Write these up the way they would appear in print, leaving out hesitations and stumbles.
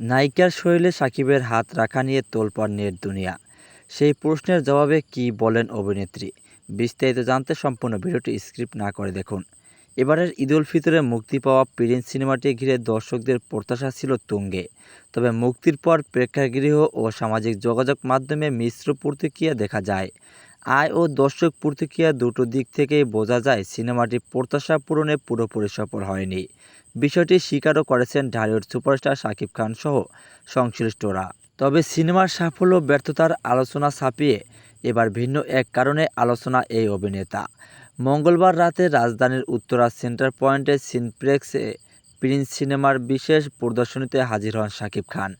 নায়িকার শরীরে সাকিবের হাত রাখা নিয়ে তোলপাড় নেট দুনিয়া। সেই প্রশ্নের জবাবে কী বলেন অভিনেত্রী? বিস্তারিত জানতে সম্পূর্ণ ভিডিওটি স্কিপ না করে দেখুন। এবারের ঈদুল ফিতরে মুক্তি পাওয়া প্রিন্স সিনেমাটি ঘিরে দর্শকদের প্রত্যাশা ছিল তুঙ্গে। তবে মুক্তির পর প্রেক্ষাগৃহ ও সামাজিক যোগাযোগ মাধ্যমে মিশ্র প্রতিক্রিয়া দেখা যায়। আয় ও দর্শক প্রতিক্রিয়া দুটো দিক থেকেই বোঝা যায় সিনেমাটি প্রত্যাশা পূরণে পুরোপুরি সফল হয়নি। বিষয়টি স্বীকারও করেছেন ঢালিউড সুপারস্টার শাকিব খান সহ সংশ্লিষ্টরা। তবে সিনেমার সাফল্য ব্যর্থতার আলোচনা ছাপিয়ে এবার ভিন্ন এক কারণে আলোচনা এই অভিনেতা। মঙ্গলবার রাতে রাজধানীর উত্তরা সেন্টার পয়েন্টের সিনপ্লেক্সে প্রিন্স সিনেমার বিশেষ প্রদর্শনীতে হাজির হন শাকিব খান,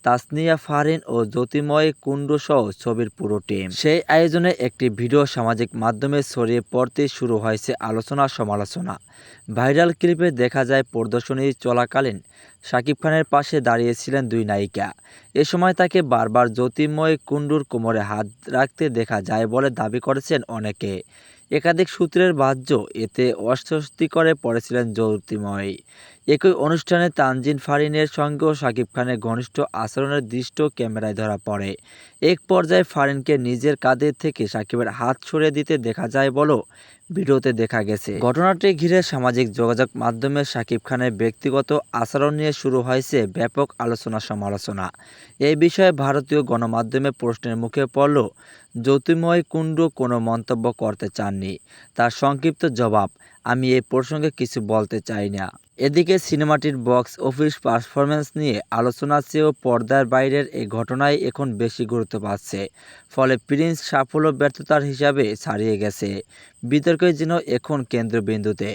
তাসনিয়া ফারহিন ও জ্যোতির্ময় কুণ্ডু সহ ছবির পুরো টিম। সেই আয়োজনে একটি ভিডিও সামাজিক মাধ্যমে ছড়িয়ে পড়তেই শুরু হয়েছে আলোচনা সমালোচনা। ভাইরাল ক্লিপে দেখা যায় প্রদর্শনী চলাকালীন শাকিব খানের পাশে দাঁড়িয়েছিলেন দুই নায়িকা। এ সময় তাকে বারবার জ্যোতির্ময় কুণ্ডুর কোমরে হাত রাখতে দেখা যায় বলে দাবি করেছেন অনেকে। একাধিক সূত্রের বাহ্য এতে অস্বস্তিকরে পড়েছিলেন জ্যোতির্ময়। একই অনুষ্ঠানে তানজিন ফারিনের সঙ্গেও শাকিব খানের ঘনিষ্ঠ আচরণের দৃশ্য ক্যামেরায় ধরা পড়ে। এক পর্যায়ে ফারিনকে নিজের কাঁধে থেকে শাকিবের হাত সরিয়ে দিতে দেখা যায় বলেও ভিডিওতে দেখা গেছে। ঘটনাটি ঘিরে সামাজিক যোগাযোগ মাধ্যমে শাকিব খানের ব্যক্তিগত আচরণ নিয়ে শুরু হয়েছে ব্যাপক আলোচনা সমালোচনা। এই বিষয়ে ভারতীয় গণমাধ্যমে প্রশ্নের মুখে পড়লেও জ্যোতির্ময় কুণ্ডু কোনো মন্তব্য করতে চাননি। তার সংক্ষিপ্ত জবাব, আমি এই প্রসঙ্গে কিছু বলতে চাই না। এদিকে সিনেমাটির বক্স অফিস পারফরম্যান্স নিয়ে আলোচনার চেয়েও পর্দার বাইরের এই ঘটনাই এখন বেশি গুরুত্ব পাচ্ছে। ফলে প্রিন্স সাফল্য ব্যর্থতার হিসাবে ছাড়িয়ে গেছে, বিতর্কই যেন এখন কেন্দ্রবিন্দুতে।